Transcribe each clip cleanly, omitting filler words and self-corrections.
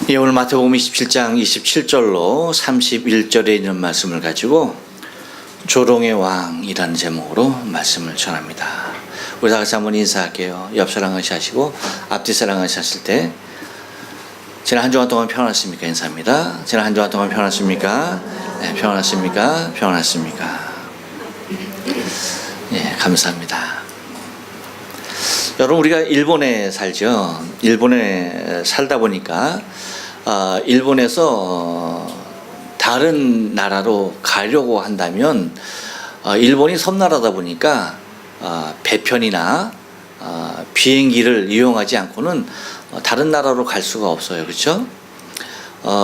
예, 오늘 마태복음 27장 27절로 31절에 있는 말씀을 가지고 조롱의 왕이라는 제목으로 말씀을 전합니다. 우리 다 같이 한번 인사할게요. 옆 사람 같이 하시고 앞뒤 사람 같이 하실 때 지난 한 주간 동안 평안하십니까? 인사합니다. 지난 한 주간 동안 평안하십니까? 네, 평안하십니까? 평안하십니까? 예, 감사합니다. 여러분, 우리가 일본에 살죠. 일본에 살다 보니까 일본에서 다른 나라로 가려고 한다면 일본이 섬나라다 보니까 배편이나 비행기를 이용하지 않고는 다른 나라로 갈 수가 없어요. 그렇죠?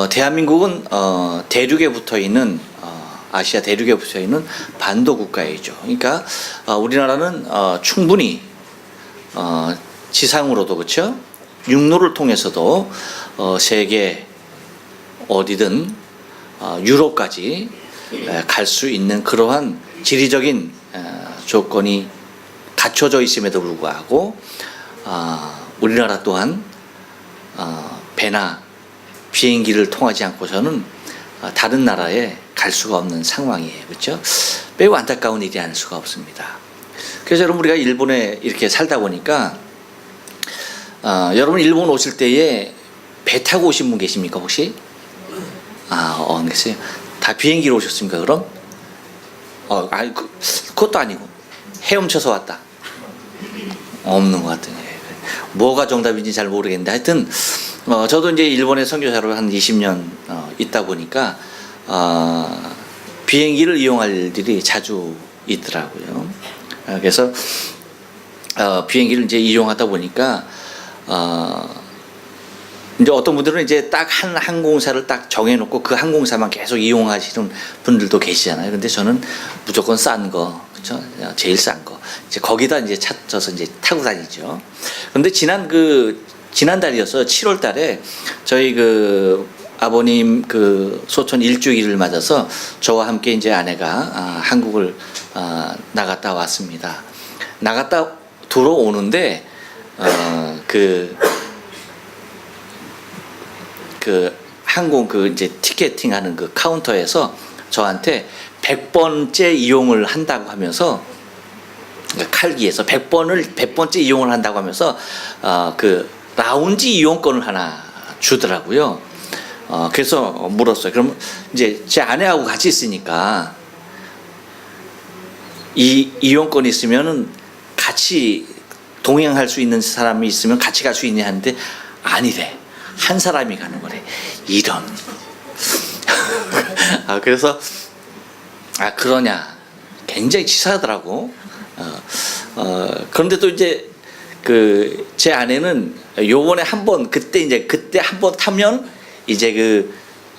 대한민국은 대륙에 붙어 있는 아시아 대륙에 붙어 있는 반도 국가이죠. 그러니까 우리나라는 충분히 지상으로도 그렇죠? 육로를 통해서도 세계 어디든 유럽까지 갈 수 있는 그러한 지리적인 조건이 갖춰져 있음에도 불구하고 우리나라 또한 배나 비행기를 통하지 않고서는 다른 나라에 갈 수가 없는 상황이에요. 그렇죠? 매우 안타까운 일이 아닐 수가 없습니다. 그래서 여러분, 우리가 일본에 이렇게 살다 보니까 여러분 일본 오실 때에 배 타고 오신 분 계십니까 혹시? 계세요. 다 비행기로 오셨습니까 그럼? 아니 그것도 아니고 헤엄쳐서 왔다. 없는 것 같아요. 뭐가 정답인지 잘 모르겠는데 하여튼 저도 이제 일본에 선교사로 한 20년 있다 보니까 비행기를 이용할 일들이 자주 있더라고요. 그래서 비행기를 이제 이용하다 보니까 이제 어떤 분들은 이제 딱 한 항공사를 딱 정해놓고 그 항공사만 계속 이용하시는 분들도 계시잖아요. 근데 저는 무조건 싼 거, 그렇죠? 제일 싼 거. 이제 거기다 이제 찾아서 이제 타고 다니죠. 그런데 지난달이었어요. 7월달에 저희 그 아버님 그 소천 1주기를 맞아서 저와 함께 이제 아내가 한국을 나갔다 왔습니다. 나갔다 들어오는데 항공 이제 티켓팅 하는 그 카운터에서 저한테 100번째 이용을 한다고 하면서 칼기에서 100번째 이용을 한다고 하면서 그 라운지 이용권을 하나 주더라고요. 그래서 물었어요. 그럼 이제 제 아내하고 같이 있으니까 이 이용권이 있으면은 같이 동행할 수 있는 사람이 있으면 같이 갈 수 있냐 하는데 아니래. 한 사람이 가는 거래. 이런. 그래서 그러냐. 굉장히 치사하더라고. 그런데 또 이제 제 아내는 요번에 그때 한 번 타면 이제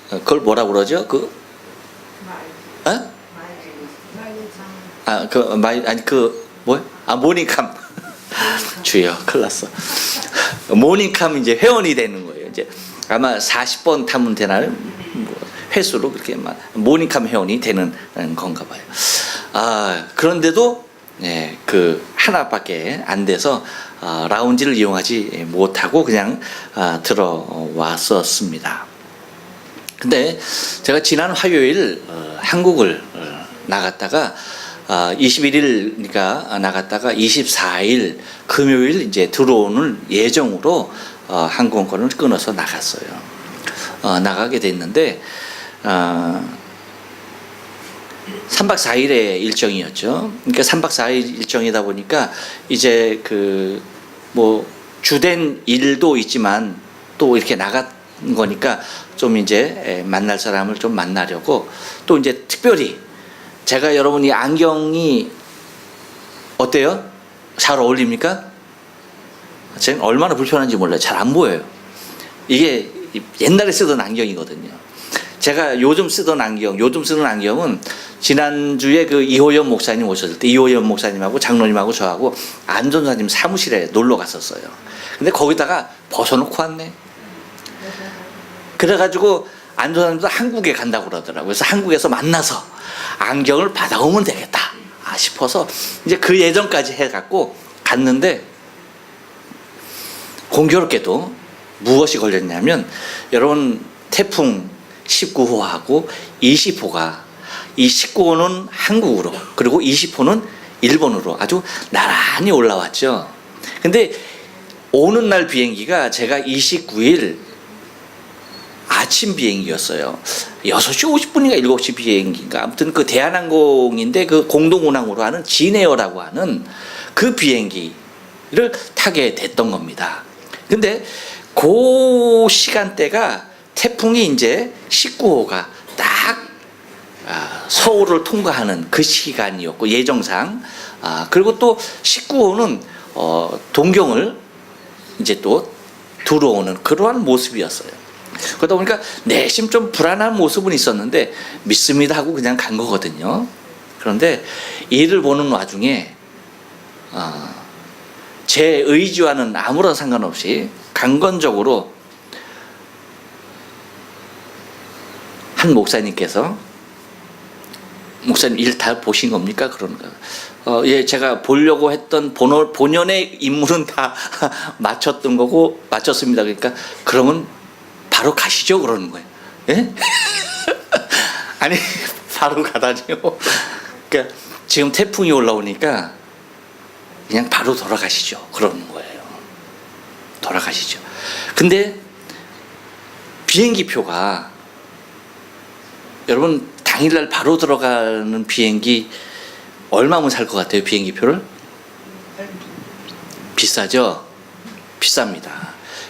그걸 뭐라 그러죠? 뭐야? 모닝캄. 주여, 큰일 났어. 모닝캄 이제 회원이 되는 거예요. 이제 아마 40번 타면 되나요? 횟수로 그렇게 모닝캄 회원이 되는 건가 봐요. 그런데도 하나밖에 안 돼서 라운지를 이용하지 못하고 그냥 들어왔었습니다. 근데 제가 지난 화요일 한국을 나갔다가 21일니까 나갔다가 24일 금요일 이제 들어오는 예정으로 항공권을 끊어서 나갔어요. 나가게 됐는데 3박 4일의 일정이었죠. 그러니까 3박 4일 일정이다 보니까 이제 주된 일도 있지만 또 이렇게 나간 거니까 좀 이제 만날 사람을 좀 만나려고 또 이제 특별히 제가 여러분 이 안경이 어때요? 잘 어울립니까? 제가 얼마나 불편한지 몰라요. 잘 안 보여요. 이게 옛날에 쓰던 안경이거든요. 제가 요즘 쓰는 안경은 지난주에 이호연 목사님 오셨을 때 이호연 목사님하고 장로님하고 저하고 안전사님 사무실에 놀러 갔었어요. 근데 거기다가 벗어놓고 왔네. 그래가지고 안전사님도 한국에 간다고 그러더라고요. 그래서 한국에서 만나서 안경을 받아오면 되겠다 싶어서 이제 그 예정까지 해갖고 갔는데 공교롭게도 무엇이 걸렸냐면 여러분 태풍 19호하고 20호가 이 19호는 한국으로 그리고 20호는 일본으로 아주 나란히 올라왔죠. 근데 오는 날 비행기가 제가 29일 아침 비행기였어요. 6시 50분인가 7시 비행기인가 아무튼 그 대한항공인데 그 공동운항으로 하는 진에어라고 하는 그 비행기를 타게 됐던 겁니다. 근데 그 시간대가 태풍이 이제 19호가 딱 서울을 통과하는 그 시간이었고 예정상 그리고 또 19호는 동경을 이제 또 들어오는 그러한 모습이었어요. 그러다 보니까 내심 좀 불안한 모습은 있었는데 믿습니다 하고 그냥 간 거거든요. 그런데 이를 보는 와중에 제 의지와는 아무런 상관없이 강건적으로 한 목사님께서 목사님 일 다 보신 겁니까? 그러는 거예요. 예, 제가 보려고 했던 본연의 임무는 다 마쳤던 거고 마쳤습니다. 그러니까 그러면 바로 가시죠 그러는 거예요. 예? 아니 바로 가다니요. 그러니까 지금 태풍이 올라오니까 그냥 바로 돌아가시죠 그러는 거예요. 돌아가시죠. 근데 비행기 표가 여러분 당일날 바로 들어가는 비행기 얼마면 살 것 같아요? 비행기 표를? 비싸죠? 비쌉니다.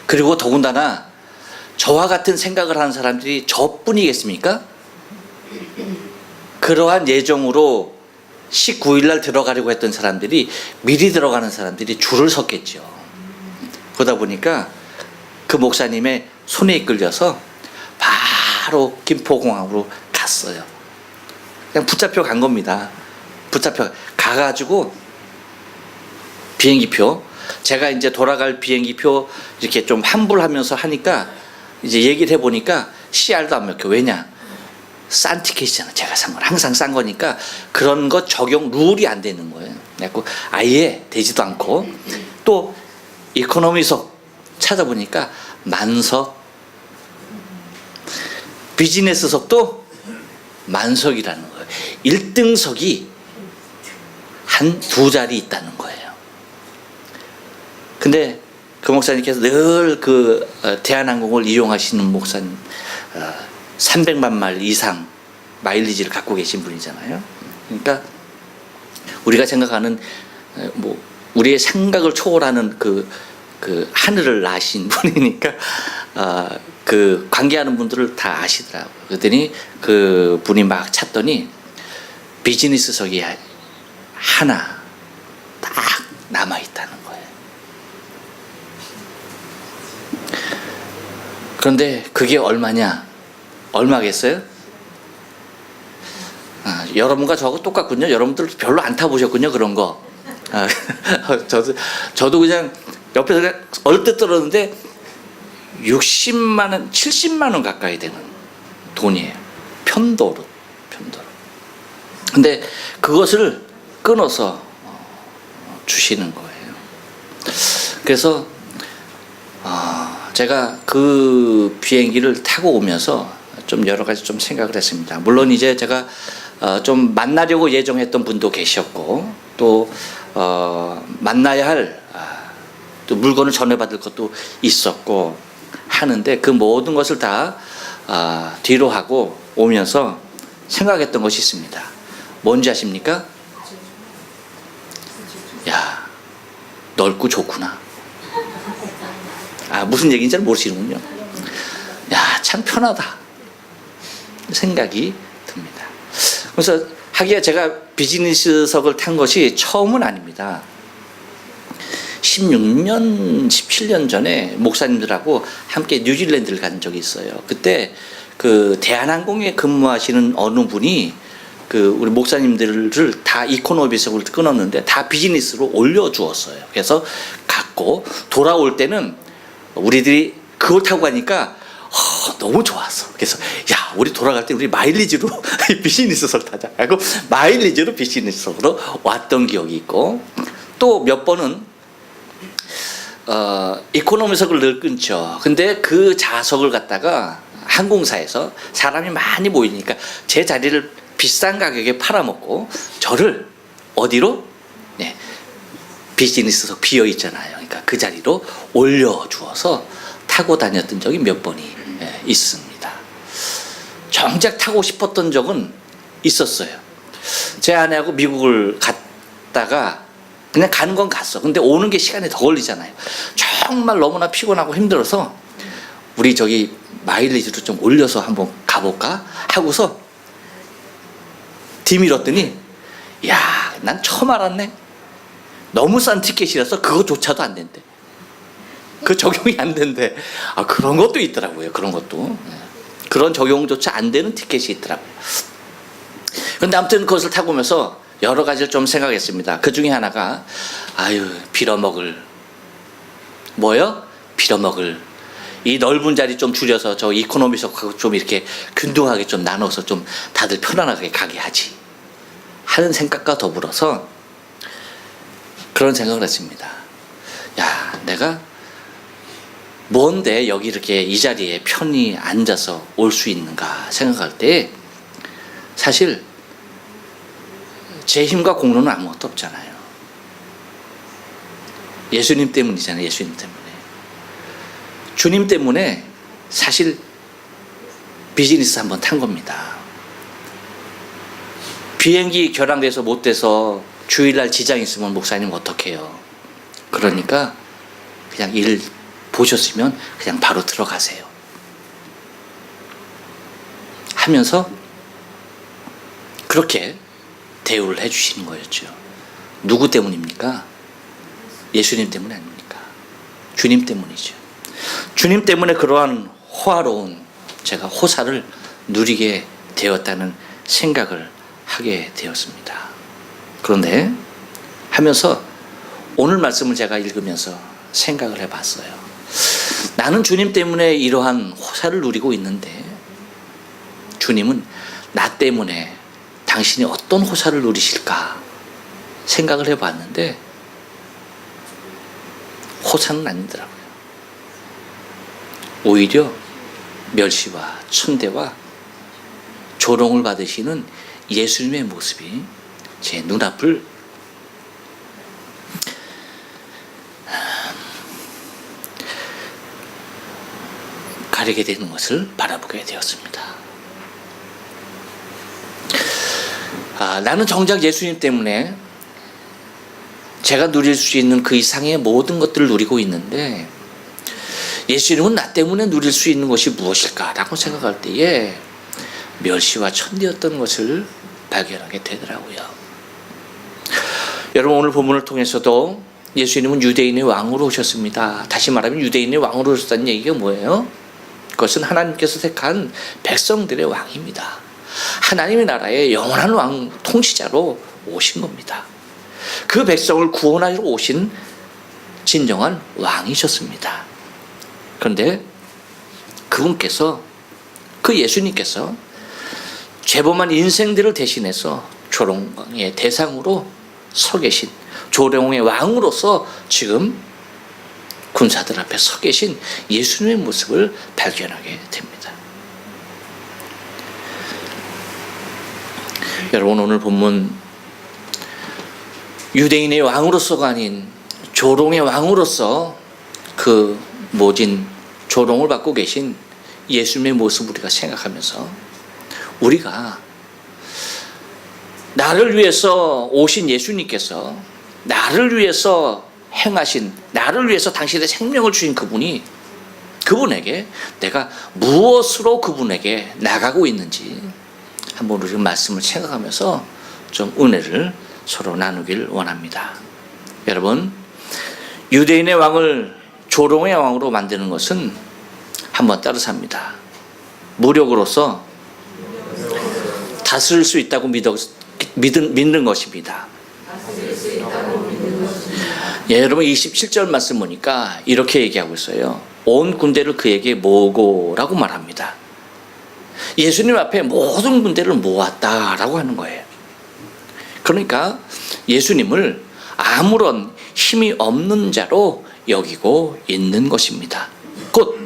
그리고 더군다나 저와 같은 생각을 하는 사람들이 저뿐이겠습니까? 그러한 예정으로 19일날 들어가려고 했던 사람들이 미리 들어가는 사람들이 줄을 섰겠죠. 그러다 보니까 그 목사님의 손에 이끌려서 바로 김포공항으로 갔어요. 그냥 붙잡혀 간 겁니다. 붙잡혀 가가지고 비행기표 제가 이제 돌아갈 비행기표 이렇게 좀 환불하면서 하니까 이제 얘기를 해보니까 CR도 안 먹혀. 왜냐? 싼 티켓이잖아. 제가 산 건 항상 싼 거니까 그런 거 적용 룰이 안 되는 거예요. 그래갖고 아예 되지도 않고 또 이코노미석 찾아보니까 만석 비즈니스석도 만석이라는 거예요. 1등석이 한 2자리 있다는 거예요. 근데 그 목사님께서 늘 그 대한항공을 이용하시는 목사님 300만 마일 이상 마일리지를 갖고 계신 분이잖아요. 그러니까 우리가 생각하는 뭐 우리의 생각을 초월하는 그 하늘을 나신 분이니까 그 관계하는 분들을 다 아시더라고요. 그랬더니 그 분이 막 찾더니 비즈니스석이 하나 딱 남아있다는 거예요. 그런데 그게 얼마냐? 얼마겠어요? 여러분과 저하고 똑같군요. 여러분들 별로 안 타보셨군요. 그런 거. 저도 그냥 옆에서 그냥 얼뜻 들었는데 60만 원, 70만 원 가까이 되는 돈이에요. 편도로. 근데 그것을 끊어서 주시는 거예요. 그래서 제가 그 비행기를 타고 오면서 좀 여러 가지 좀 생각을 했습니다. 물론 이제 제가 좀 만나려고 예정했던 분도 계셨고 또 만나야 할 또 물건을 전해받을 것도 있었고 하는데 그 모든 것을 다 뒤로 하고 오면서 생각했던 것이 있습니다. 뭔지 아십니까? 야, 넓고 좋구나. 무슨 얘기인지 잘 모르시는군요. 야, 참 편하다 생각이 듭니다. 그래서 하기야 제가 비즈니스석을 탄 것이 처음은 아닙니다. 16년, 17년 전에 목사님들하고 함께 뉴질랜드를 간 적이 있어요. 그때 그 대한항공에 근무하시는 어느 분이 그 우리 목사님들을 다 이코노미석을 끊었는데 다 비즈니스로 올려주었어요. 그래서 갔고 돌아올 때는 우리들이 그걸 타고 가니까 너무 좋았어. 그래서 야, 우리 돌아갈 때 우리 마일리지로 비즈니스석 타자 하고 마일리지로 비즈니스석으로 왔던 기억이 있고 또 몇 번은 이코노미석을 늘 끊죠. 근데 그 좌석을 갖다가 항공사에서 사람이 많이 모이니까 제 자리를 비싼 가격에 팔아먹고 저를 어디로? 네, 비즈니스석 비어 있잖아요. 그러니까 그 자리로 올려주어서 타고 다녔던 적이 몇 번이 있습니다. 정작 타고 싶었던 적은 있었어요. 제 아내하고 미국을 갔다가 그냥 가는 건 갔어. 근데 오는 게 시간이 더 걸리잖아요. 정말 너무나 피곤하고 힘들어서 우리 저기 마일리지로 좀 올려서 한번 가볼까 하고서 뒤밀었더니 야, 난 처음 알았네. 너무 싼 티켓이라서 그거조차도 안 된대. 그 적용이 안 된대. 아, 그런 것도 있더라고요. 그런 것도. 그런 적용조차 안 되는 티켓이 있더라고요. 그런데 아무튼 그것을 타고 오면서 여러 가지를 좀 생각했습니다. 그 중에 하나가 아유, 빌어먹을 뭐요? 빌어먹을 이 넓은 자리 좀 줄여서 저 이코노미석하고 좀 이렇게 균등하게 좀 나눠서 좀 다들 편안하게 가게 하지 하는 생각과 더불어서 그런 생각을 했습니다. 야, 내가 뭔데 여기 이렇게 이 자리에 편히 앉아서 올 수 있는가 생각할 때 사실 제 힘과 공로는 아무것도 없잖아요. 예수님 때문이잖아요. 예수님 때문에. 주님 때문에 사실 비즈니스 한번 탄 겁니다. 비행기 결항돼서 못 돼서 주일날 지장 있으면 목사님 어떡해요. 그러니까 그냥 일 보셨으면 그냥 바로 들어가세요 하면서 그렇게 대우를 해주시는 거였죠. 누구 때문입니까? 예수님 때문 아닙니까? 주님 때문이죠. 주님 때문에 그러한 호화로운 제가 호사를 누리게 되었다는 생각을 하게 되었습니다. 그런데 하면서 오늘 말씀을 제가 읽으면서 생각을 해봤어요. 나는 주님 때문에 이러한 호사를 누리고 있는데 주님은 나 때문에 당신이 어떤 호사를 누리실까 생각을 해봤는데 호사는 아니더라고요. 오히려 멸시와 천대와 조롱을 받으시는 예수님의 모습이 제 눈앞을 가리게 되는 것을 바라보게 되었습니다. 나는 정작 예수님 때문에 제가 누릴 수 있는 그 이상의 모든 것들을 누리고 있는데 예수님은 나 때문에 누릴 수 있는 것이 무엇일까라고 생각할 때에 멸시와 천대였던 것을 발견하게 되더라고요. 여러분 오늘 본문을 통해서도 예수님은 유대인의 왕으로 오셨습니다. 다시 말하면 유대인의 왕으로 오셨다는 얘기가 뭐예요? 그것은 하나님께서 택한 백성들의 왕입니다. 하나님의 나라의 영원한 왕 통치자로 오신 겁니다. 그 백성을 구원하러 오신 진정한 왕이셨습니다. 그런데 그분께서 그 예수님께서 죄범한 인생들을 대신해서 조롱의 대상으로 서 계신 조롱의 왕으로서 지금 군사들 앞에 서 계신 예수님의 모습을 발견하게 됩니다. 여러분 오늘 본문 유대인의 왕으로서가 아닌 조롱의 왕으로서 그 모진 조롱을 받고 계신 예수님의 모습을 우리가 생각하면서 우리가 나를 위해서 오신 예수님께서 나를 위해서 행하신, 나를 위해서 당신의 생명을 주신 그분에게 내가 무엇으로 그분에게 나가고 있는지 한번 우리 말씀을 생각하면서 좀 은혜를 서로 나누길 원합니다. 여러분 유대인의 왕을 조롱의 왕으로 만드는 것은 한번 따라서 합니다. 무력으로서 다스릴 수 있다고 믿는 것입니다. 예, 여러분 27절 말씀 보니까 이렇게 얘기하고 있어요. 온 군대를 그에게 모으고라고 말합니다. 예수님 앞에 모든 군대를 모았다라고 하는 거예요. 그러니까 예수님을 아무런 힘이 없는 자로 여기고 있는 것입니다. 곧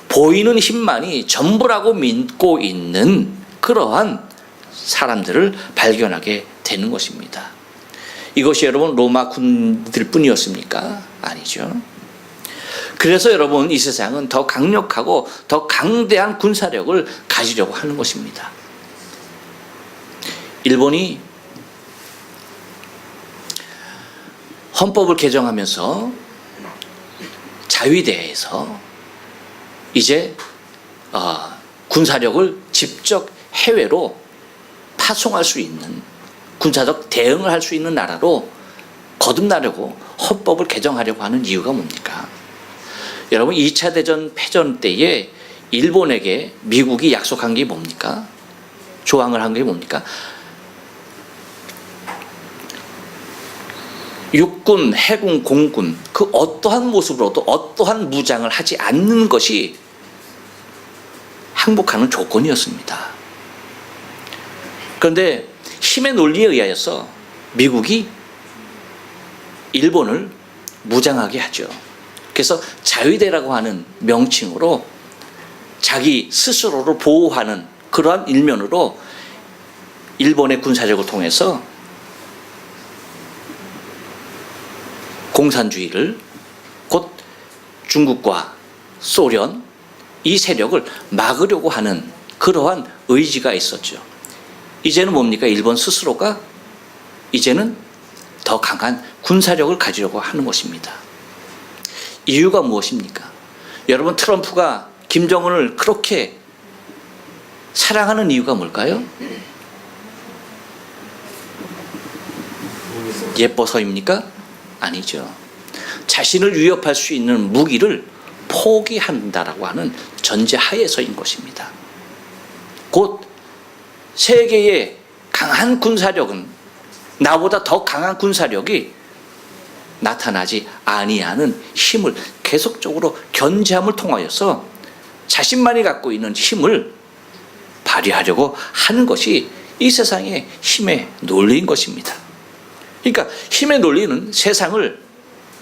보이는 힘만이 전부라고 믿고 있는 그러한 사람들을 발견하게 되는 것입니다. 이것이 여러분 로마 군들 뿐이었습니까? 아니죠. 그래서 여러분 이 세상은 더 강력하고 더 강대한 군사력을 가지려고 하는 것입니다. 일본이 헌법을 개정하면서 자위대에서 이제 군사력을 직접 해외로 파송할 수 있는 군사적 대응을 할 수 있는 나라로 거듭나려고 헌법을 개정하려고 하는 이유가 뭡니까? 여러분 2차 대전 패전 때에 일본에게 미국이 약속한 게 뭡니까? 조항을 한 게 뭡니까? 육군, 해군, 공군 그 어떠한 모습으로도 어떠한 무장을 하지 않는 것이 항복하는 조건이었습니다. 그런데 힘의 논리에 의하여서 미국이 일본을 무장하게 하죠. 그래서 자위대라고 하는 명칭으로 자기 스스로를 보호하는 그러한 일면으로 일본의 군사력을 통해서 공산주의를 곧 중국과 소련 이 세력을 막으려고 하는 그러한 의지가 있었죠. 이제는 뭡니까? 일본 스스로가 이제는 더 강한 군사력을 가지려고 하는 것입니다. 이유가 무엇입니까? 여러분 트럼프가 김정은을 그렇게 사랑하는 이유가 뭘까요? 예뻐서입니까? 아니죠. 자신을 위협할 수 있는 무기를 포기한다라고 하는 전제하에서인 것입니다. 곧 세계의 강한 군사력은 나보다 더 강한 군사력이 나타나지 아니하는 힘을 계속적으로 견제함을 통하여서 자신만이 갖고 있는 힘을 발휘하려고 하는 것이 이 세상의 힘의 논리인 것입니다. 그러니까 힘의 논리는 세상을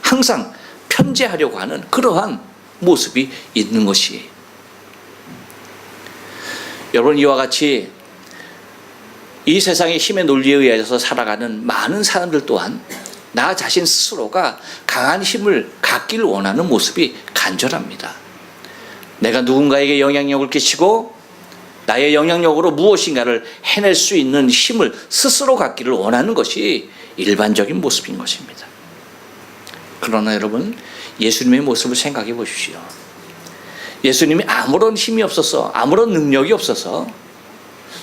항상 편제하려고 하는 그러한 모습이 있는 것이 여러분 이와 같이 이 세상의 힘의 논리에 의해서 살아가는 많은 사람들 또한 나 자신 스스로가 강한 힘을 갖기를 원하는 모습이 간절합니다. 내가 누군가에게 영향력을 끼치고 나의 영향력으로 무엇인가를 해낼 수 있는 힘을 스스로 갖기를 원하는 것이 일반적인 모습인 것입니다. 그러나 여러분 예수님의 모습을 생각해 보십시오. 예수님이 아무런 힘이 없어서 아무런 능력이 없어서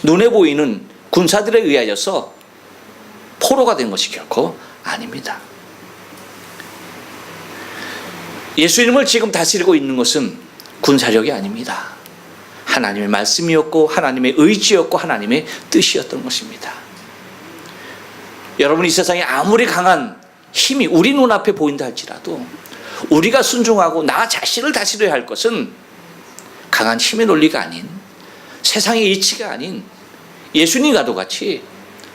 눈에 보이는 군사들에 의하여서 포로가 된 것이 결코 아닙니다. 예수님을 지금 다스리고 있는 것은 군사력이 아닙니다. 하나님의 말씀이었고 하나님의 의지였고 하나님의 뜻이었던 것입니다. 여러분 이 세상에 아무리 강한 힘이 우리 눈앞에 보인다 할지라도 우리가 순종하고 나 자신을 다스려야 할 것은 강한 힘의 논리가 아닌 세상의 이치가 아닌 예수님과도 같이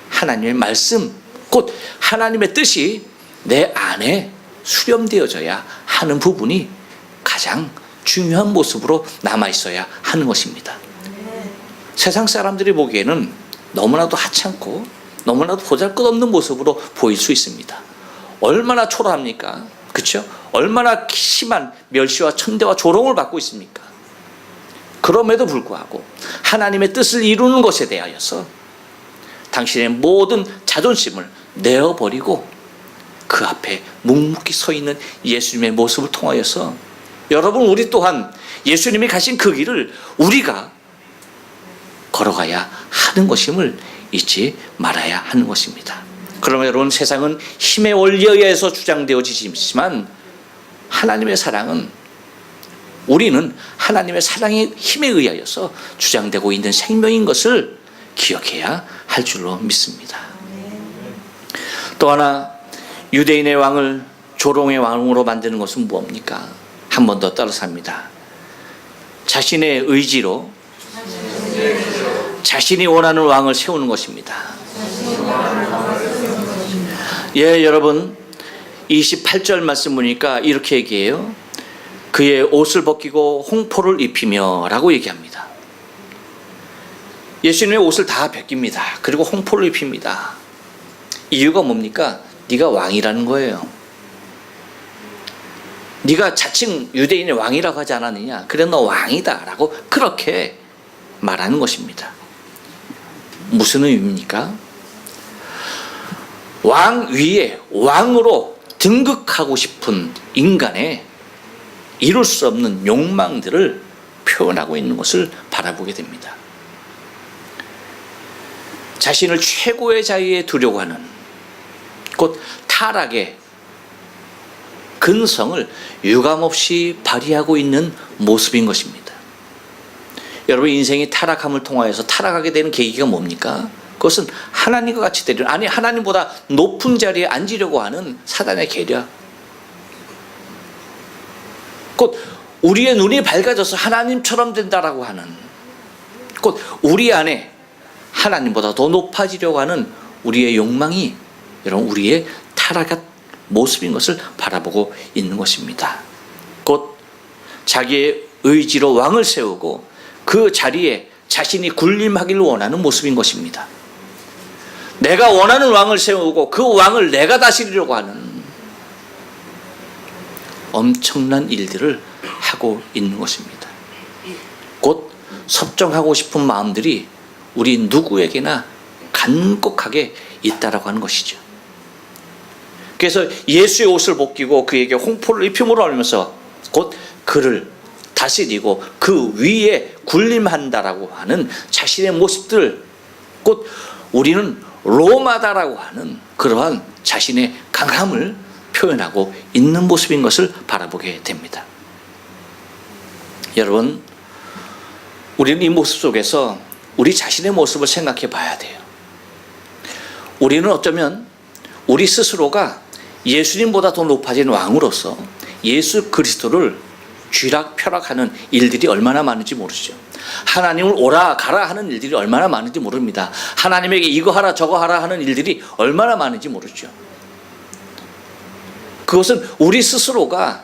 하나님의 말씀 곧 하나님의 뜻이 내 안에 수렴되어져야 하는 부분이 가장 중요한 모습으로 남아있어야 하는 것입니다. 세상 사람들이 보기에는 너무나도 하찮고 너무나도 보잘것없는 모습으로 보일 수 있습니다. 얼마나 초라합니까? 그렇죠? 얼마나 심한 멸시와 천대와 조롱을 받고 있습니까? 그럼에도 불구하고 하나님의 뜻을 이루는 것에 대하여서 당신의 모든 자존심을 내어버리고 그 앞에 묵묵히 서 있는 예수님의 모습을 통하여서 여러분 우리 또한 예수님이 가신 그 길을 우리가 걸어가야 하는 것임을 잊지 말아야 하는 것입니다. 그러면 여러분 세상은 힘의 원리에 의해서 주장되어지지만 하나님의 사랑은 우리는 하나님의 사랑의 힘에 의하여서 주장되고 있는 생명인 것을 기억해야 할 줄로 믿습니다. 또 하나 유대인의 왕을 조롱의 왕으로 만드는 것은 무엇입니까? 한 번 더 따라서 합니다. 자신의 의지로 자신이 원하는 왕을 세우는 것입니다. 예, 여러분 28절 말씀 보니까 이렇게 얘기해요. 그의 옷을 벗기고 홍포를 입히며 라고 얘기합니다. 예수님의 옷을 다 벗깁니다. 그리고 홍포를 입힙니다. 이유가 뭡니까? 네가 왕이라는 거예요. 네가 자칭 유대인의 왕이라고 하지 않았느냐? 그래 너 왕이다 라고 그렇게 말하는 것입니다. 무슨 의미입니까? 왕 위에 왕으로 등극하고 싶은 인간의 이룰 수 없는 욕망들을 표현하고 있는 것을 바라보게 됩니다. 자신을 최고의 자리에 두려고 하는, 곧 타락의 근성을 유감없이 발휘하고 있는 모습인 것입니다. 여러분, 인생이 타락함을 통하여서 타락하게 되는 계기가 뭡니까? 그것은 하나님과 같이 되려, 아니 하나님보다 높은 자리에 앉으려고 하는 사단의 계략. 곧 우리의 눈이 밝아져서 하나님처럼 된다라고 하는, 곧 우리 안에 하나님보다 더 높아지려고 하는 우리의 욕망이 여러분 우리의 타락한 모습인 것을 바라보고 있는 것입니다. 곧 자기의 의지로 왕을 세우고 그 자리에 자신이 군림하기를 원하는 모습인 것입니다. 내가 원하는 왕을 세우고 그 왕을 내가 다스리려고 하는 엄청난 일들을 하고 있는 것입니다. 곧 섭정하고 싶은 마음들이 우리 누구에게나 간곡하게 있다라고 하는 것이죠. 그래서 예수의 옷을 벗기고 그에게 홍포를 입힘으로 하면서 곧 그를 다스리고 그 위에 군림한다라고 하는 자신의 모습들, 곧 우리는 로마다라고 하는 그러한 자신의 강함을 표현하고 있는 모습인 것을 바라보게 됩니다. 여러분, 우리는 이 모습 속에서 우리 자신의 모습을 생각해 봐야 돼요. 우리는 어쩌면 우리 스스로가 예수님보다 더 높아진 왕으로서 예수 그리스도를 쥐락펴락하는 일들이 얼마나 많은지 모르죠. 하나님을 오라 가라 하는 일들이 얼마나 많은지 모릅니다. 하나님에게 이거 하라 저거 하라 하는 일들이 얼마나 많은지 모르죠. 그것은 우리 스스로가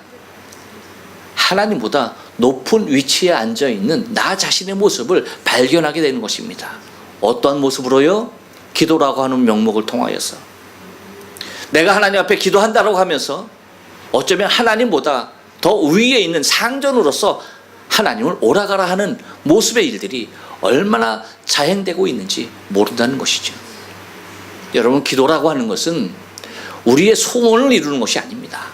하나님보다 높은 위치에 앉아있는 나 자신의 모습을 발견하게 되는 것입니다. 어떠한 모습으로요? 기도라고 하는 명목을 통하여서 내가 하나님 앞에 기도한다고 하면서 어쩌면 하나님보다 더 위에 있는 상전으로서 하나님을 오라가라 하는 모습의 일들이 얼마나 자행되고 있는지 모른다는 것이죠. 여러분, 기도라고 하는 것은 우리의 소원을 이루는 것이 아닙니다.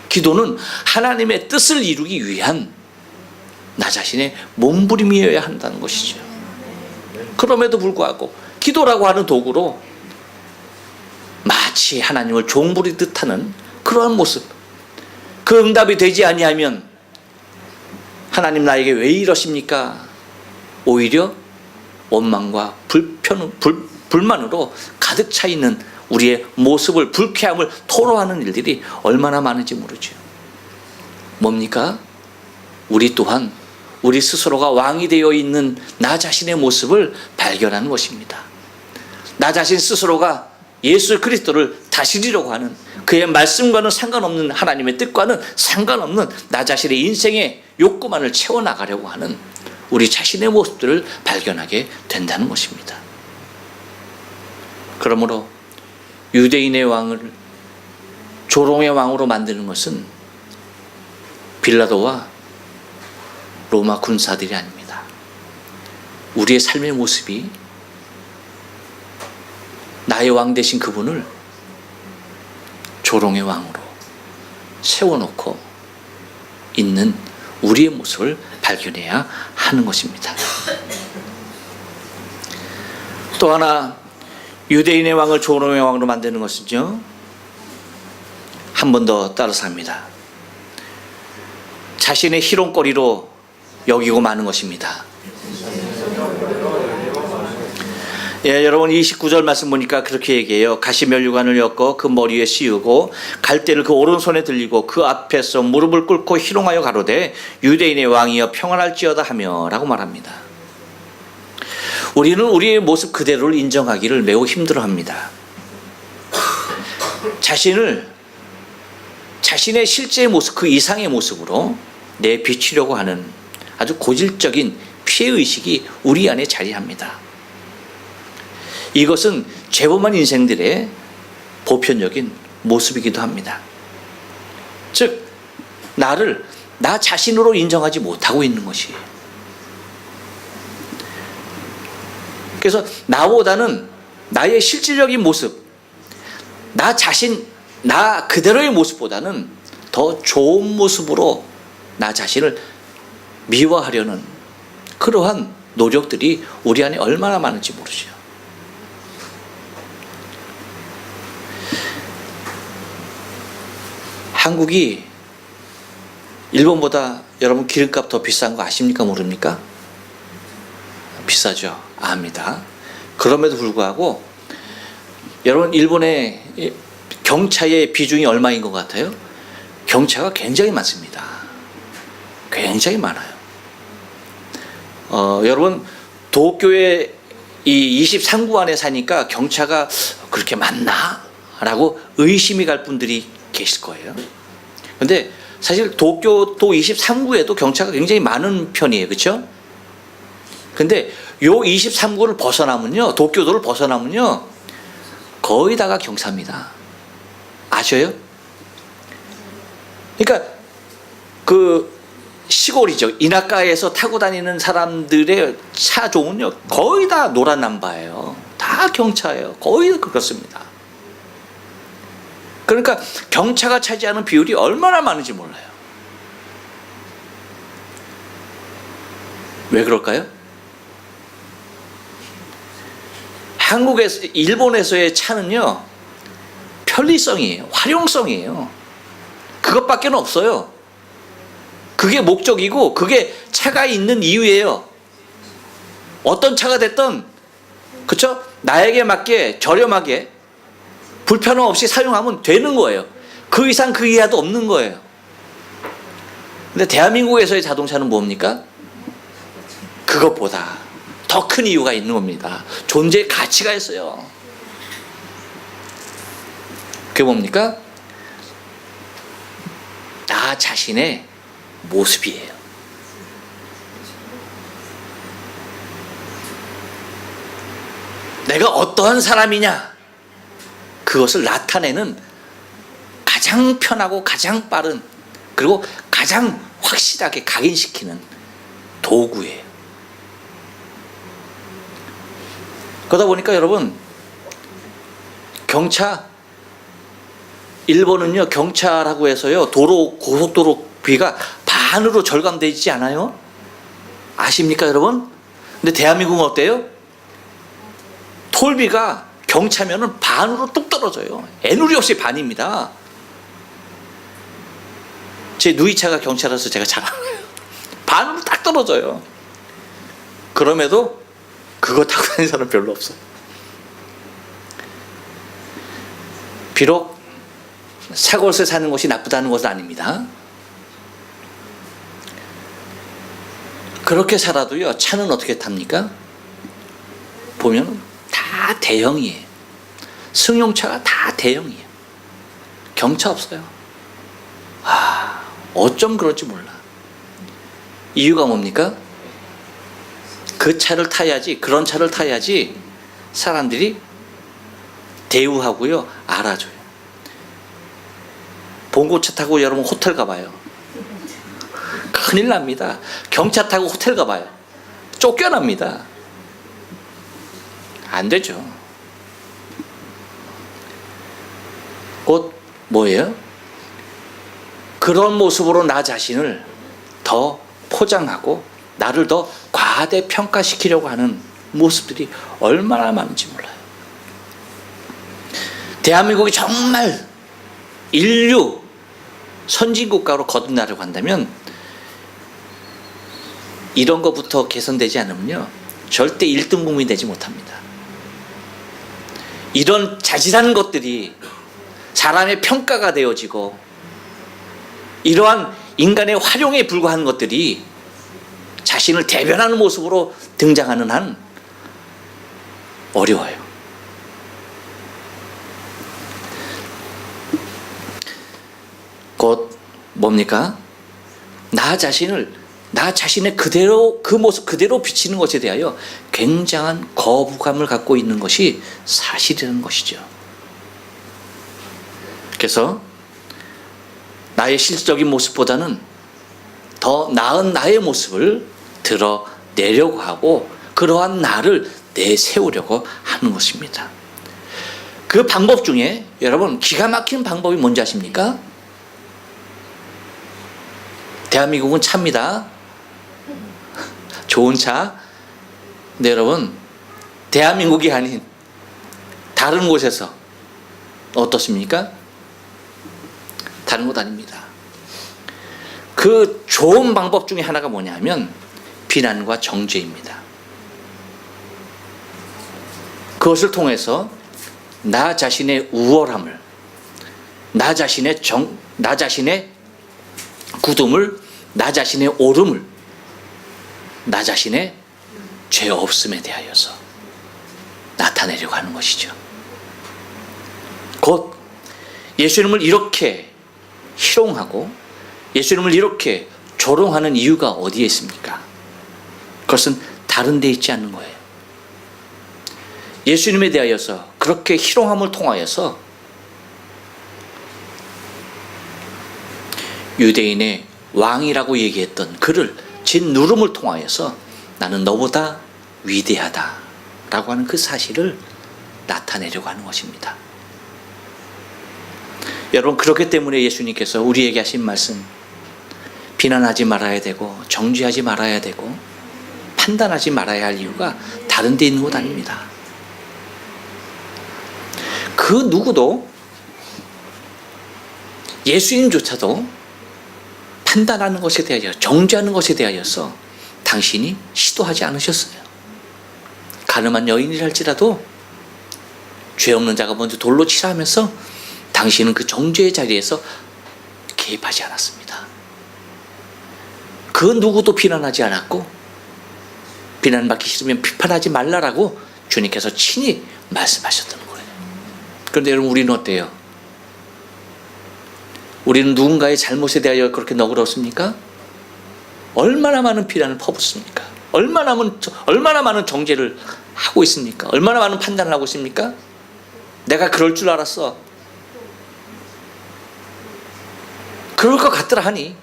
기도는 하나님의 뜻을 이루기 위한 나 자신의 몸부림이어야 한다는 것이죠. 그럼에도 불구하고 기도라고 하는 도구로 마치 하나님을 종부리듯 하는 그러한 모습, 그 응답이 되지 아니하면 하나님 나에게 왜 이러십니까? 오히려 원망과 불만으로 가득 차 있는 우리의 모습을, 불쾌함을 토로하는 일들이 얼마나 많은지 모르죠. 뭡니까? 우리 또한 우리 스스로가 왕이 되어 있는 나 자신의 모습을 발견하는 것입니다. 나 자신 스스로가 예수 그리스도를 다스리려고 하는, 그의 말씀과는 상관없는, 하나님의 뜻과는 상관없는 나 자신의 인생의 욕구만을 채워나가려고 하는 우리 자신의 모습들을 발견하게 된다는 것입니다. 그러므로 유대인의 왕을 조롱의 왕으로 만드는 것은 빌라도와 로마 군사들이 아닙니다. 우리의 삶의 모습이 나의 왕 되신 그분을 조롱의 왕으로 세워놓고 있는 우리의 모습을 발견해야 하는 것입니다. 또 하나, 유대인의 왕을 조롱의 왕으로 만드는 것은요, 한 번 더 따라서 합니다. 자신의 희롱거리로 여기고 마는 것입니다. 예, 여러분 29절 말씀 보니까 그렇게 얘기해요. 가시면류관을 엮어 그 머리에 씌우고 갈대를 그 오른손에 들리고 그 앞에서 무릎을 꿇고 희롱하여 가로되 유대인의 왕이여 평안할지어다 하며 라고 말합니다. 우리는 우리의 모습 그대로를 인정하기를 매우 힘들어합니다. 자신을 자신의 실제 모습, 그 이상의 모습으로 내비치려고 하는 아주 고질적인 피해의식이 우리 안에 자리합니다. 이것은 죄범한 인생들의 보편적인 모습이기도 합니다. 즉, 나를 나 자신으로 인정하지 못하고 있는 것이에요. 그래서 나보다는 나의 실질적인 모습, 나 자신, 나 그대로의 모습보다는 더 좋은 모습으로 나 자신을 미화하려는 그러한 노력들이 우리 안에 얼마나 많은지 모르죠. 한국이 일본보다 여러분 기름값 더 비싼 거 아십니까? 모릅니까? 비싸죠. 압니다. 그럼에도 불구하고 여러분 일본의 경차의 비중이 얼마인 것 같아요? 경차가 굉장히 많습니다. 굉장히 많아요. 여러분 도쿄의 이 23구 안에 사니까 경차가 그렇게 많나? 라고 의심이 갈 분들이 계실 거예요. 근데 사실 도쿄도 23구에도 경차가 굉장히 많은 편이에요. 그렇죠? 근데 요 23구를 벗어나면요, 도쿄도를 벗어나면요, 거의 다가 경차입니다. 아셔요? 그러니까 그 시골이죠. 이나카에서 타고 다니는 사람들의 차종은요, 거의 다 노란 남바예요. 다 경차예요. 거의 그렇습니다. 그러니까 경차가 차지하는 비율이 얼마나 많은지 몰라요. 왜 그럴까요? 한국에서, 일본에서의 차는요, 편리성이에요. 활용성이에요. 그것밖에 없어요. 그게 목적이고, 그게 차가 있는 이유예요. 어떤 차가 됐든, 그쵸? 나에게 맞게 저렴하게 불편함 없이 사용하면 되는 거예요. 그 이상 그 이하도 없는 거예요. 근데 대한민국에서의 자동차는 뭡니까? 그것보다 더 큰 이유가 있는 겁니다. 존재의 가치가 있어요. 그게 뭡니까? 나 자신의 모습이에요. 내가 어떠한 사람이냐, 그것을 나타내는 가장 편하고 가장 빠른, 그리고 가장 확실하게 각인시키는 도구예요. 그러다 보니까 여러분, 경차, 일본은요, 경차라고 해서요, 도로, 고속도로비가 반으로 절감되지 않아요? 아십니까, 여러분? 근데 대한민국은 어때요? 톨비가 경차면은 반으로 뚝 떨어져요. 애누리 없이 반입니다. 제 누이차가 경차라서 제가 잘 알아요. 반으로 딱 떨어져요. 그럼에도 그거 타고 다니는 사람 별로 없어요. 비록 새 것을 사는 것이 나쁘다는 것은 아닙니다. 그렇게 살아도요, 차는 어떻게 탑니까? 보면 다 대형이에요. 승용차가 다 대형이에요. 경차 없어요. 어쩜 그런지 몰라. 이유가 뭡니까? 그 차를 타야지, 그런 차를 타야지 사람들이 대우하고요, 알아줘요. 봉고차 타고 여러분 호텔 가봐요. 큰일 납니다. 경차 타고 호텔 가봐요. 쫓겨납니다. 안 되죠. 곧 뭐예요? 그런 모습으로 나 자신을 더 포장하고 나를 더 과대평가시키려고 하는 모습들이 얼마나 많은지 몰라요. 대한민국이 정말 인류 선진국가로 거듭나려고 한다면 이런 것부터 개선되지 않으면요, 절대 1등 국민이 되지 못합니다. 이런 자질한 것들이 사람의 평가가 되어지고 이러한 인간의 활용에 불과한 것들이 자신을 대변하는 모습으로 등장하는 한 어려워요. 곧 뭡니까? 나 자신의 그대로, 그 모습 그대로 비치는 것에 대하여 굉장한 거부감을 갖고 있는 것이 사실이라는 것이죠. 그래서 나의 실질적인 모습보다는 더 나은 나의 모습을 드러내려고 하고 그러한 나를 내세우려고 하는 것입니다. 그 방법 중에 여러분 기가 막힌 방법이 뭔지 아십니까? 대한민국은 차입니다. 좋은 차. 근데 여러분 대한민국이 아닌 다른 곳에서 어떻습니까? 다른 곳 아닙니다. 그 좋은 방법 중에 하나가 뭐냐면 비난과 정죄입니다. 그것을 통해서 나 자신의 우월함을, 나 자신의 굳음을, 나 자신의 옳음을, 나 자신의 죄 없음에 대하여서 나타내려고 하는 것이죠. 곧 예수님을 이렇게 희롱하고 예수님을 이렇게 조롱하는 이유가 어디에 있습니까? 그것은 다른 데 있지 않는 거예요. 예수님에 대하여서 그렇게 희롱함을 통하여서 유대인의 왕이라고 얘기했던 그를 짓누름을 통하여서 나는 너보다 위대하다라고 하는 그 사실을 나타내려고 하는 것입니다. 여러분 그렇기 때문에 예수님께서 우리에게 하신 말씀, 비난하지 말아야 되고 정죄하지 말아야 되고 판단하지 말아야 할 이유가 다른 데 있는 것 아닙니다. 그 누구도 예수님조차도 판단하는 것에 대하여 정죄하는 것에 대하여서 당신이 시도하지 않으셨어요. 가늠한 여인이랄지라도 죄 없는 자가 먼저 돌로 치라 하면서 당신은 그 정죄의 자리에서 개입하지 않았습니다. 그 누구도 비난하지 않았고 비난받기 싫으면 비판하지 말라라고 주님께서 친히 말씀하셨던 거예요. 그런데 여러분 우리는 어때요? 우리는 누군가의 잘못에 대하여 그렇게 너그럽습니까? 얼마나 많은 비난을 퍼붓습니까? 얼마나 많은 정죄를 하고 있습니까? 얼마나 많은 판단을 하고 있습니까? 내가 그럴 줄 알았어. 그럴 것 같더라 하니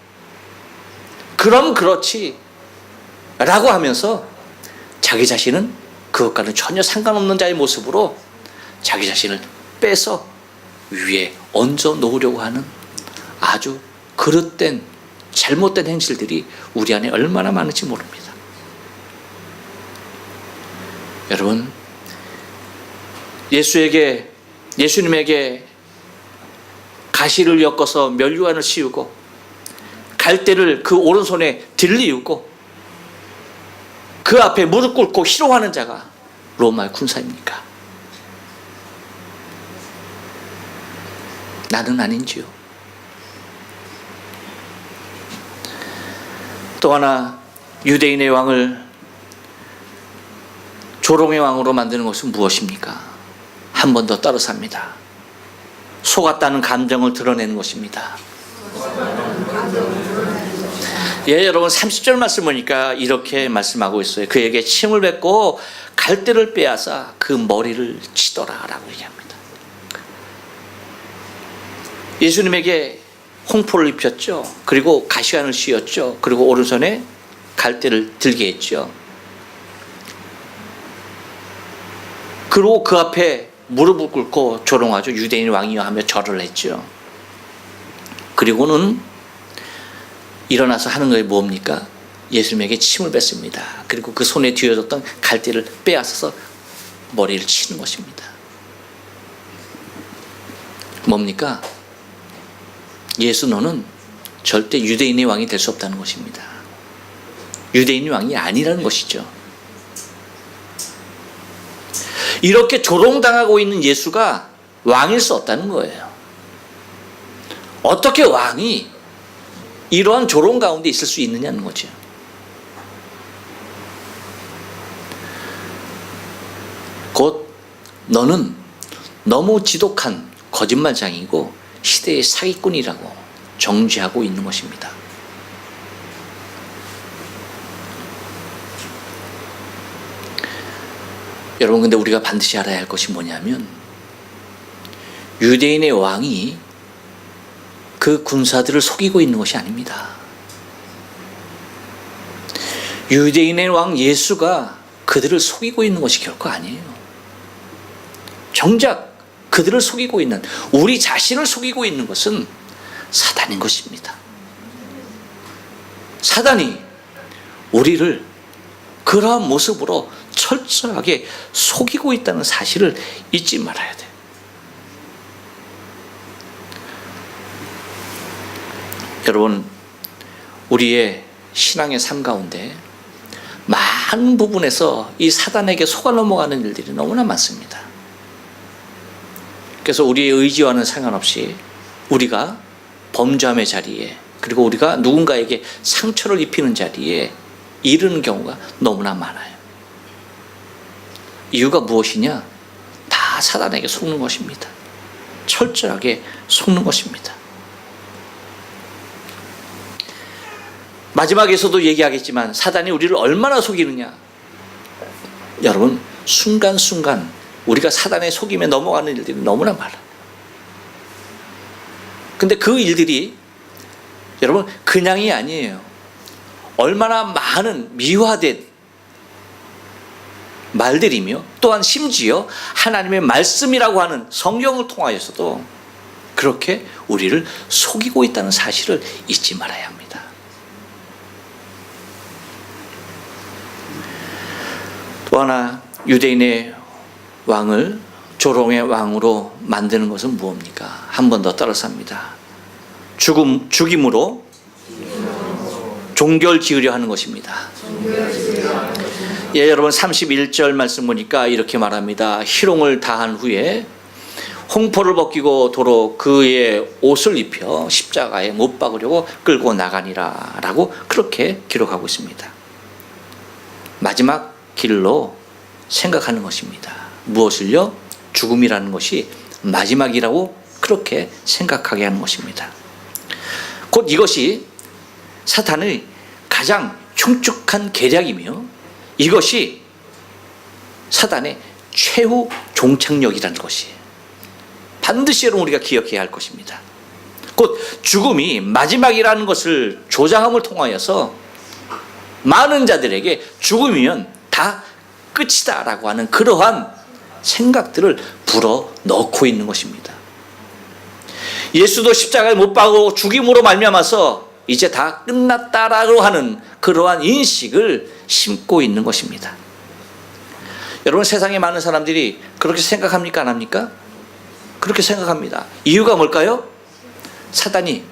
그럼 그렇지 라고 하면서 자기 자신은 그것과는 전혀 상관없는 자의 모습으로 자기 자신을 빼서 위에 얹어 놓으려고 하는 아주 그릇된 잘못된 행실들이 우리 안에 얼마나 많은지 모릅니다. 여러분 예수님에게 가시를 엮어서 면류관을 씌우고 갈대를 그 오른손에 들리우고 그 앞에 무릎 꿇고 희롱하는 자가 로마의 군사입니까? 나는 아닌지요. 또 하나 유대인의 왕을 조롱의 왕으로 만드는 것은 무엇입니까? 한 번 더 따라서 합니다. 속았다는 감정을 드러내는 것입니다. 예, 여러분 30절 말씀 보니까 이렇게 말씀하고 있어요. 그에게 침을 뱉고 갈대를 빼앗아 그 머리를 치더라 라고 얘기합니다. 예수님에게 홍포를 입혔죠. 그리고 가시관을 씌웠죠. 그리고 오른손에 갈대를 들게 했죠. 그리고 그 앞에 무릎을 꿇고 조롱하죠. 유대인 왕이여 하며 절을 했죠. 그리고는 일어나서 하는 것이 뭡니까? 예수님에게 침을 뱉습니다. 그리고 그 손에 쥐어졌던 갈대를 빼앗아서 머리를 치는 것입니다. 뭡니까? 예수 너는 절대 유대인의 왕이 될 수 없다는 것입니다. 유대인의 왕이 아니라는 것이죠. 이렇게 조롱당하고 있는 예수가 왕일 수 없다는 거예요. 어떻게 왕이 이러한 조롱 가운데 있을 수 있느냐는 거죠. 곧 너는 너무 지독한 거짓말장이고 시대의 사기꾼이라고 정죄하고 있는 것입니다. 여러분, 근데 우리가 반드시 알아야 할 것이 뭐냐면 유대인의 왕이 그 군사들을 속이고 있는 것이 아닙니다. 유대인의 왕 예수가 그들을 속이고 있는 것이 결코 아니에요. 정작 그들을 속이고 있는, 우리 자신을 속이고 있는 것은 사단인 것입니다. 사단이 우리를 그러한 모습으로 철저하게 속이고 있다는 사실을 잊지 말아야 돼요. 여러분, 우리의 신앙의 삶 가운데 많은 부분에서 이 사단에게 속아 넘어가는 일들이 너무나 많습니다. 그래서 우리의 의지와는 상관없이 우리가 범죄함의 자리에, 그리고 우리가 누군가에게 상처를 입히는 자리에 이르는 경우가 너무나 많아요. 이유가 무엇이냐? 다 사단에게 속는 것입니다. 철저하게 속는 것입니다. 마지막에서도 얘기하겠지만 사단이 우리를 얼마나 속이느냐? 여러분, 순간순간 우리가 사단의 속임에 넘어가는 일들이 너무나 많아요. 근데 그 일들이 여러분 그냥이 아니에요. 얼마나 많은 미화된 말들이며 또한 심지어 하나님의 말씀이라고 하는 성경을 통하여서도 그렇게 우리를 속이고 있다는 사실을 잊지 말아야 합니다. 또 하나, 유대인의 왕을 조롱의 왕으로 만드는 것은 무엇입니까? 한 번 더 따라서 합니다. 죽임으로 종결 지으려 하는 것입니다. 예, 여러분 31절 말씀 보니까 이렇게 말합니다. 희롱을 다한 후에 홍포를 벗기고 도로 그의 옷을 입혀 십자가에 못 박으려고 끌고 나가니라 라고 그렇게 기록하고 있습니다. 마지막 길로 생각하는 것입니다. 무엇을요? 죽음이라는 것이 마지막이라고 그렇게 생각하게 하는 것입니다. 곧 이것이 사탄의 가장 흉측한 계략이며 이것이 사탄의 최후 종착역이라는 것이에요. 반드시 여러분 우리가 기억해야 할 것입니다. 곧 죽음이 마지막이라는 것을 조장함을 통하여서 많은 자들에게 죽음이면 다 끝이다 라고 하는 그러한 생각들을 불어넣고 있는 것입니다. 예수도 십자가에 못 박고 죽임으로 말미암아서 이제 다 끝났다라고 하는 그러한 인식을 심고 있는 것입니다. 여러분, 세상에 많은 사람들이 그렇게 생각합니까? 안 합니까? 그렇게 생각합니다. 이유가 뭘까요? 사단이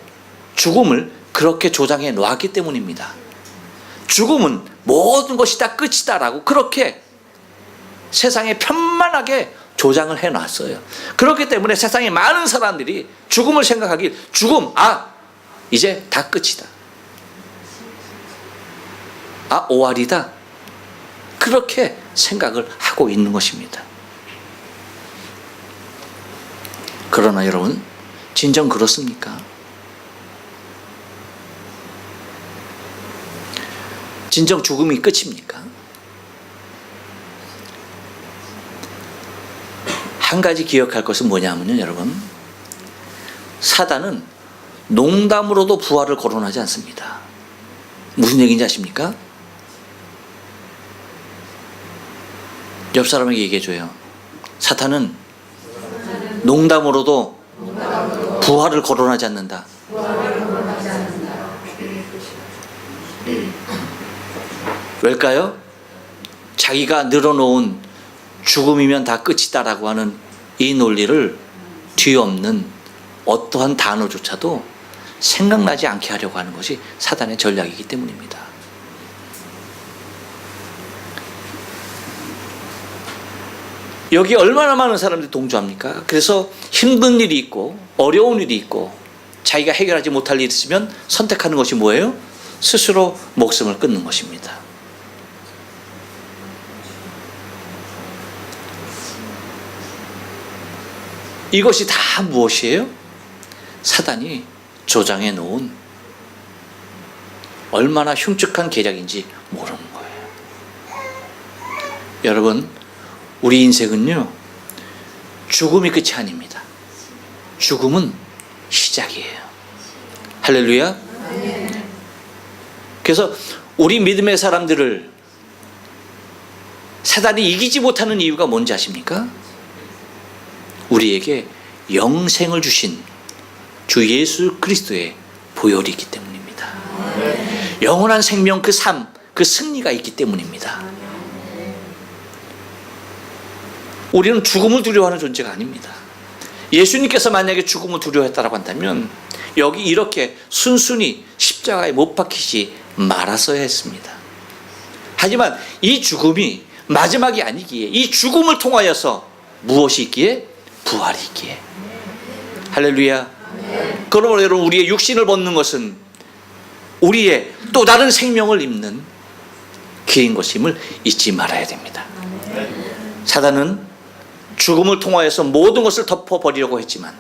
죽음을 그렇게 조장해 놓았기 때문입니다. 죽음은 모든 것이 다 끝이다라고 그렇게 세상에 편만하게 조장을 해놨어요. 그렇기 때문에 세상에 많은 사람들이 죽음을 생각하길, 죽음, 이제 다 끝이다. 오월이다. 그렇게 생각을 하고 있는 것입니다. 그러나 여러분, 진정 그렇습니까? 진정 죽음이 끝입니까? 한 가지 기억할 것은 뭐냐면요, 여러분, 사단은 농담으로도 부활을 거론하지 않습니다. 무슨 얘기인지 아십니까? 옆 사람에게 얘기해줘요. 사탄은 농담으로도 부활을 거론하지 않는다. 왜일까요? 자기가 늘어놓은 죽음이면 다 끝이다라고 하는 이 논리를 뒤엎는 어떠한 단어조차도 생각나지 않게 하려고 하는 것이 사단의 전략이기 때문입니다. 여기 얼마나 많은 사람들이 동조합니까? 그래서 힘든 일이 있고 어려운 일이 있고 자기가 해결하지 못할 일이 있으면 선택하는 것이 뭐예요? 스스로 목숨을 끊는 것입니다. 이것이 다 무엇이에요? 사단이 조장해 놓은 얼마나 흉측한 계략인지 모르는 거예요. 여러분, 우리 인생은요, 죽음이 끝이 아닙니다. 죽음은 시작이에요. 할렐루야. 그래서 우리 믿음의 사람들을 사단이 이기지 못하는 이유가 뭔지 아십니까? 우리에게 영생을 주신 주 예수 그리스도의 보혈이 있기 때문입니다. 영원한 생명, 그 삶, 그 승리가 있기 때문입니다. 우리는 죽음을 두려워하는 존재가 아닙니다. 예수님께서 만약에 죽음을 두려워했다고 한다면 여기 이렇게 순순히 십자가에 못 박히지 말았어야 했습니다. 하지만 이 죽음이 마지막이 아니기에, 이 죽음을 통하여서 무엇이 있기에? 부활이 있기에. 할렐루야. 그러므로 여러분, 우리의 육신을 벗는 것은 우리의 또 다른 생명을 입는 길인 것임을 잊지 말아야 됩니다. 사단은 죽음을 통하여서 모든 것을 덮어버리려고 했지만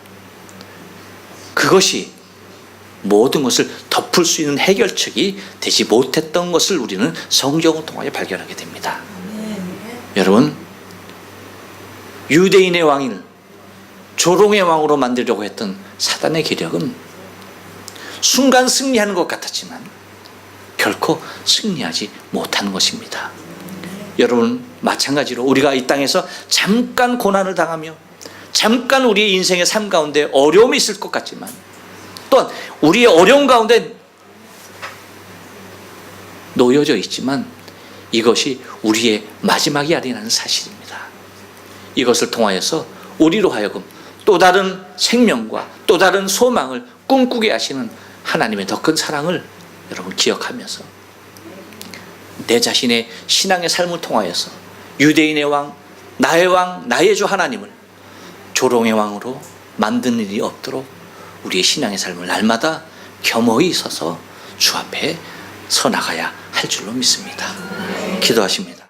그것이 모든 것을 덮을 수 있는 해결책이 되지 못했던 것을 우리는 성경을 통하여 발견하게 됩니다. 여러분, 유대인의 왕을 조롱의 왕으로 만들려고 했던 사단의 계략은 순간 승리하는 것 같았지만 결코 승리하지 못하는 것입니다. 여러분, 마찬가지로 우리가 이 땅에서 잠깐 고난을 당하며 잠깐 우리의 인생의 삶 가운데 어려움이 있을 것 같지만 또한 우리의 어려움 가운데 놓여져 있지만 이것이 우리의 마지막이 아니라는 사실입니다. 이것을 통하여서 우리로 하여금 또 다른 생명과 또 다른 소망을 꿈꾸게 하시는 하나님의 더 큰 사랑을 여러분 기억하면서 내 자신의 신앙의 삶을 통하여서 유대인의 왕, 나의 주 하나님을 조롱의 왕으로 만드는 일이 없도록 우리의 신앙의 삶을 날마다 겸허히 서서 주 앞에 서 나가야 할 줄로 믿습니다. 기도하십니다.